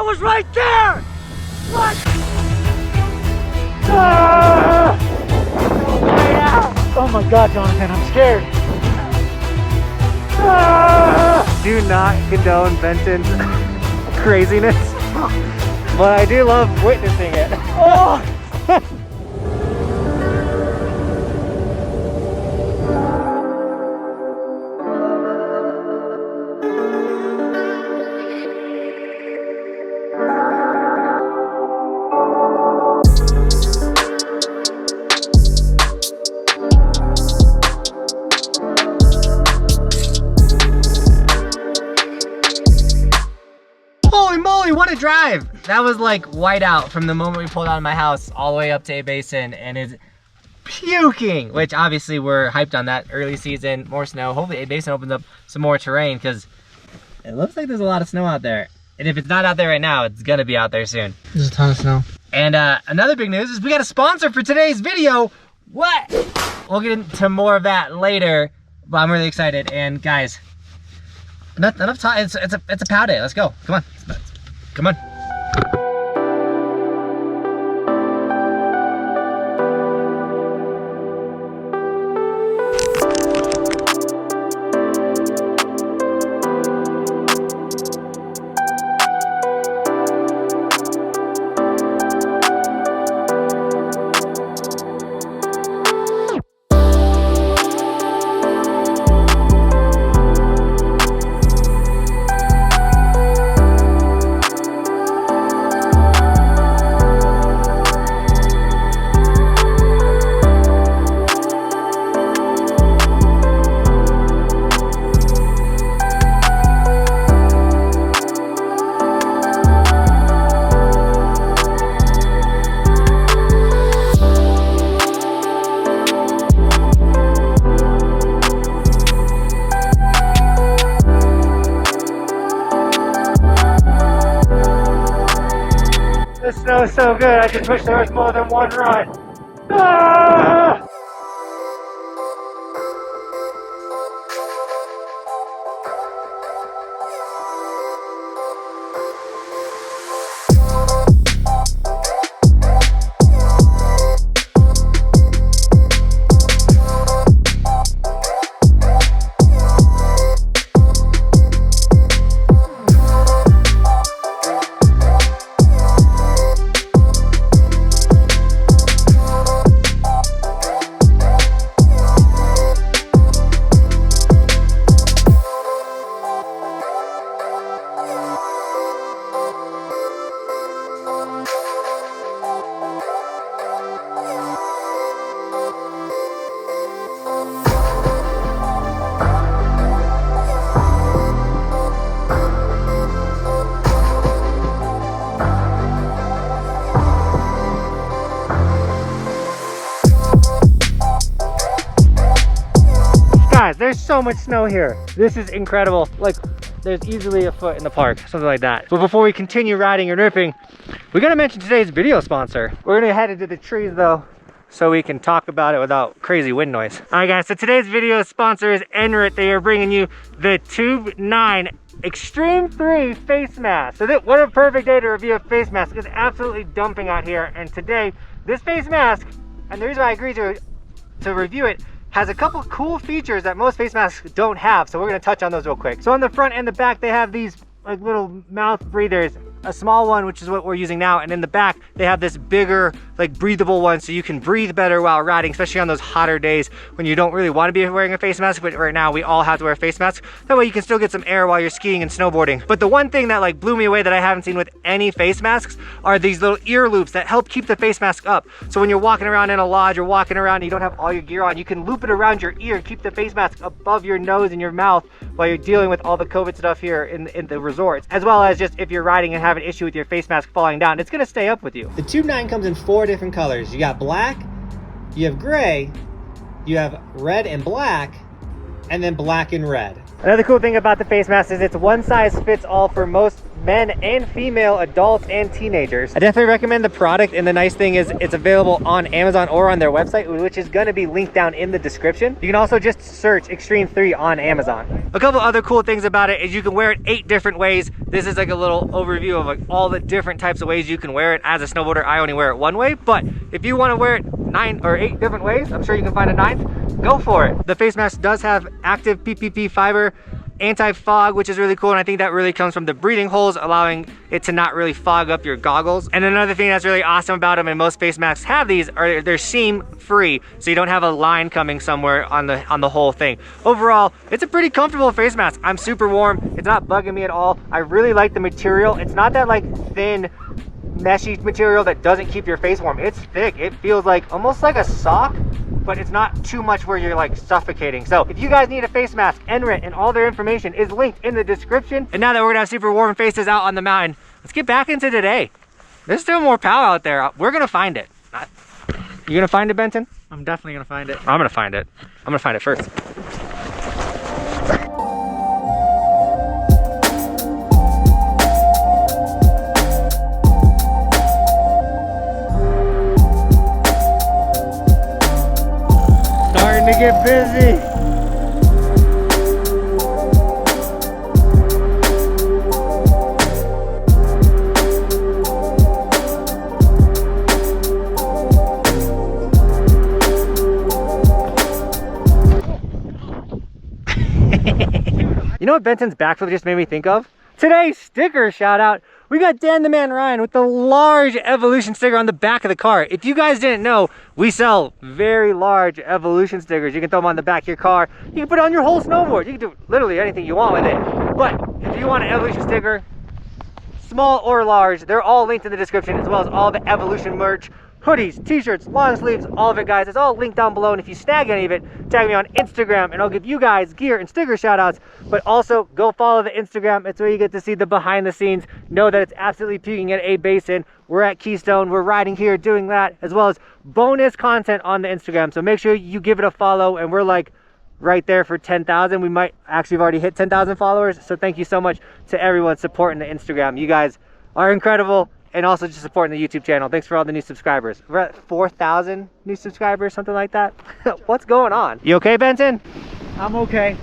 was right there! What? Ah! Oh my God, Jonathan, I'm scared. Ah! Do not condone Benton's craziness, but I do love witnessing it. Oh! Holy moly, what a drive! That was like white out from the moment we pulled out of my house all the way up to A Basin, and it's puking, which obviously we're hyped on that early season, more snow. Hopefully A Basin opens up some more terrain because it looks like there's a lot of snow out there. And if it's not out there right now, it's gonna be out there soon. There's a ton of snow. And another big news is we got a sponsor for today's video. What? We'll get into more of that later, but I'm really excited. And guys, enough time. It's a pow day. Let's go. Come on. Come on. This snow is so good, I just wish there was more than one run. Ah! Guys, there's so much snow here. This is incredible. Like, there's easily a foot in the park, something like that. But before we continue riding and ripping, we're gonna mention today's video sponsor. We're gonna head into the trees though, so we can talk about it without crazy wind noise. All right guys, so today's video sponsor is Enrit. They are bringing you the Tube 9 Extreme 3 face mask. So what a perfect day to review a face mask. It's absolutely dumping out here. And today, this face mask, and the reason why I agreed to review it, has a couple cool features that most face masks don't have. So we're gonna touch on those real quick. So on the front and the back, they have these like little mouth breathers. A small one, which is what we're using now, and in the back they have this bigger, like breathable one, so you can breathe better while riding, especially on those hotter days when you don't really want to be wearing a face mask. But right now we all have to wear a face mask, that way you can still get some air while you're skiing and snowboarding. But the one thing that like blew me away that I haven't seen with any face masks are these little ear loops that help keep the face mask up. So when you're walking around in a lodge or walking around and you don't have all your gear on, you can loop it around your ear, keep the face mask above your nose and your mouth while you're dealing with all the COVID stuff here in the resorts, as well as just if you're riding and have an issue with your face mask falling down, it's gonna stay up with you. The Tube 9 comes in 4 different colors. You got black, you have gray, you have red and black, and then black and red. Another cool thing about the face mask is it's one size fits all for most men and female, adults and teenagers. I definitely recommend the product, and the nice thing is it's available on Amazon or on their website, which is going to be linked down in the description. You can also just search Extreme 3 on Amazon. A couple other cool things about it is you can wear it 8 different ways. This is like a little overview of like all the different types of ways you can wear it. As a snowboarder, I only wear it one way, but if you want to wear it 9 or 8 different ways, I'm sure you can find a 9th, go for it. The face mask does have active PPP fiber, anti-fog, which is really cool, and I think that really comes from the breathing holes, allowing it to not really fog up your goggles. And another thing that's really awesome about them, and most face masks have these, are they're seam free, so you don't have a line coming somewhere on the whole thing. Overall, it's a pretty comfortable face mask. I'm super warm, it's not bugging me at all. I really like the material. It's not that like thin meshy material that doesn't keep your face warm. It's thick. It feels like almost like a sock, but it's not too much where you're like suffocating. So if you guys need a face mask, Enrit and all their information is linked in the description. And now that we're gonna have super warm faces out on the mountain, let's get back into today. There's still more pow out there. We're gonna find it. You gonna find it, Benton? I'm definitely gonna find it. I'm gonna find it. I'm gonna find it first. Starting to get busy. You know what Benton's backflip just made me think of? Today's sticker shout out. We got Dan the Man Ryan with the large Evolution sticker on the back of the car. If you guys didn't know, we sell very large Evolution stickers. You can throw them on the back of your car. You can put it on your whole snowboard. You can do literally anything you want with it. But if you want an Evolution sticker, small or large, they're all linked in the description, as well as all the Evolution merch. Hoodies, t-shirts, long sleeves, all of it, guys. It's all linked down below, and if you snag any of it, tag me on Instagram and I'll give you guys gear and sticker shout outs. But also go follow the Instagram. It's where you get to see the behind the scenes. Know that it's absolutely peaking at A Basin. We're at Keystone, we're riding here doing that, as well as bonus content on the Instagram. So make sure you give it a follow, and we're like right there for 10,000. We might actually have already hit 10,000 followers. So thank you so much to everyone supporting the Instagram. You guys are incredible. And also just supporting the YouTube channel. Thanks for all the new subscribers. We're at 4,000 new subscribers, something like that. What's going on? You okay, Benton? I'm okay.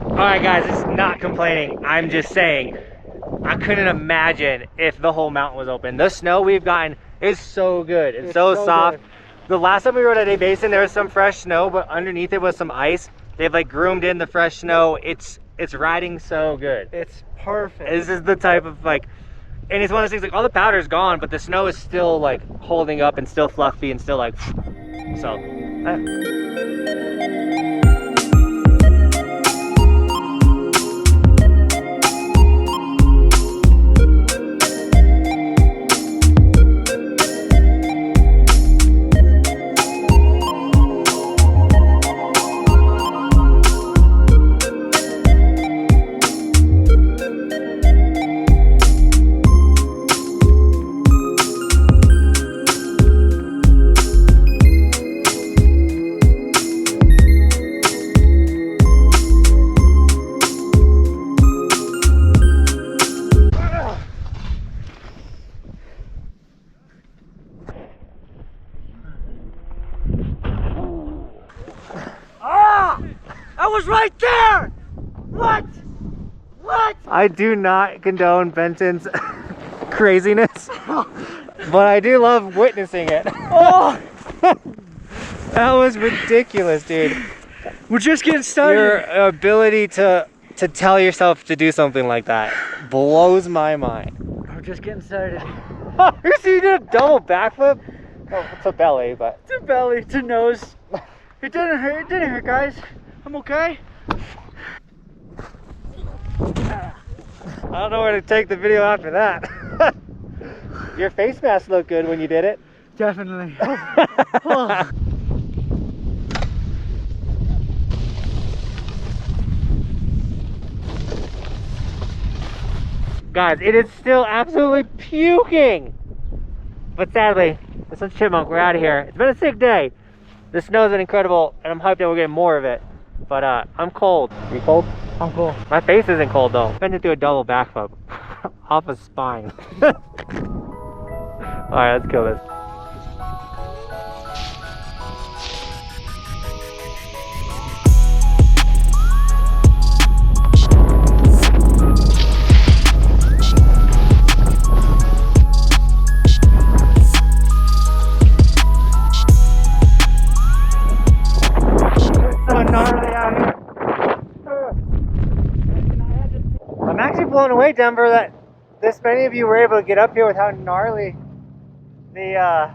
All right, guys, it's not complaining. I'm just saying, I couldn't imagine if the whole mountain was open. The snow we've gotten is so good. It's so soft. Good. The last time we rode at A Basin, there was some fresh snow, but underneath it was some ice. They've like groomed in the fresh snow. It's riding so good. It's perfect. This is the type of like, and it's one of those things like all the powder's gone, but the snow is still like holding up and still fluffy and still like, so. I was right there! What? What? I do not condone Benton's craziness, but I do love witnessing it. Oh! That was ridiculous, dude. We're just getting started. Your ability to tell yourself to do something like that blows my mind. We're just getting started. You see, you did a double backflip? Oh, to belly, but. To belly, to nose. It didn't hurt, it didn't hurt, guys. I'm okay. I don't know where to take the video after that. Your face mask looked good when you did it. Definitely. Guys, it is still absolutely puking. But sadly, this one's Chipmunk, we're out of here. It's been a sick day. This snow's been incredible, and I'm hyped that we're getting more of it. But I'm cold. You cold? I'm cool. My face isn't cold though. Been to do a double backflip off a spine. All right, let's kill this. I'm actually blown away, Denver, that this many of you were able to get up here with how gnarly the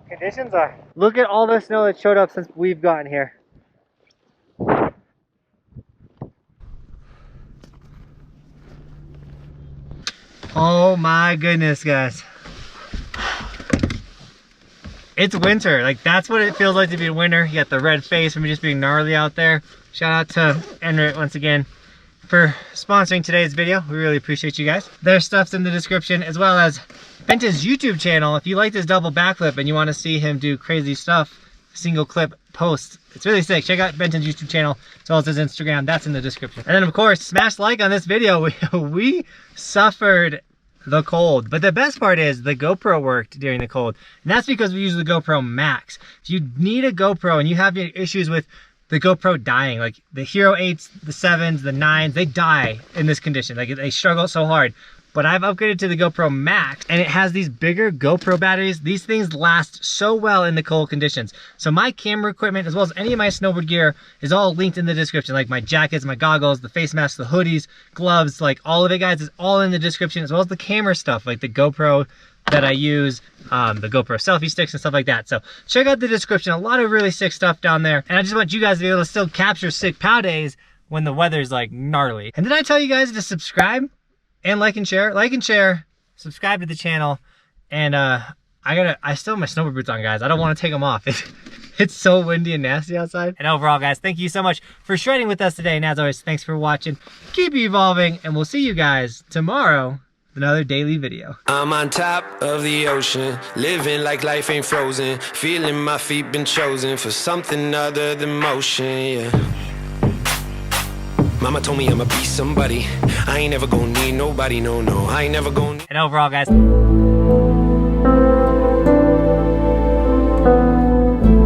conditions are. Look at all the snow that showed up since we've gotten here. Oh my goodness, guys. It's winter. Like, that's what it feels like to be in winter. You got the red face from just being gnarly out there. Shout out to Enrit once again for sponsoring today's video. We really appreciate you guys. Their stuff's in the description, as well as Benton's YouTube channel. If you like this double backflip and you want to see him do crazy stuff, single clip posts, it's really sick. Check out Benton's YouTube channel, as well as his Instagram. That's in the description. And then, of course, smash like on this video. We suffered the cold, but the best part is the GoPro worked during the cold, and that's because we use the GoPro Max. If you need a GoPro and you have issues with the GoPro dying, like the Hero 8s, the 7s, the 9s, they die in this condition. Like, they struggle so hard. But I've upgraded to the GoPro Max, and it has these bigger GoPro batteries. These things last so well in the cold conditions. So my camera equipment, as well as any of my snowboard gear, is all linked in the description. Like my jackets, my goggles, the face masks, the hoodies, gloves, like all of it, guys, is all in the description, as well as the camera stuff, like the GoPro that I use, the GoPro selfie sticks and stuff like that. So check out the description. A lot of really sick stuff down there. And I just want you guys to be able to still capture sick POW days when the weather's like gnarly. And did I tell you guys to subscribe? And like and share, subscribe to the channel. And I still have my snowboard boots on, guys. I don't want to take them off. It's so windy and nasty outside. And overall, guys, thank you so much for shredding with us today. And as always, thanks for watching. Keep evolving, and we'll see you guys tomorrow with another daily video. I'm on top of the ocean, living like life ain't frozen, feeling my feet been chosen for something other than motion, yeah. Mama told me I'ma be somebody. I ain't never gonna need nobody, no, I ain't never gonna. And overall, guys.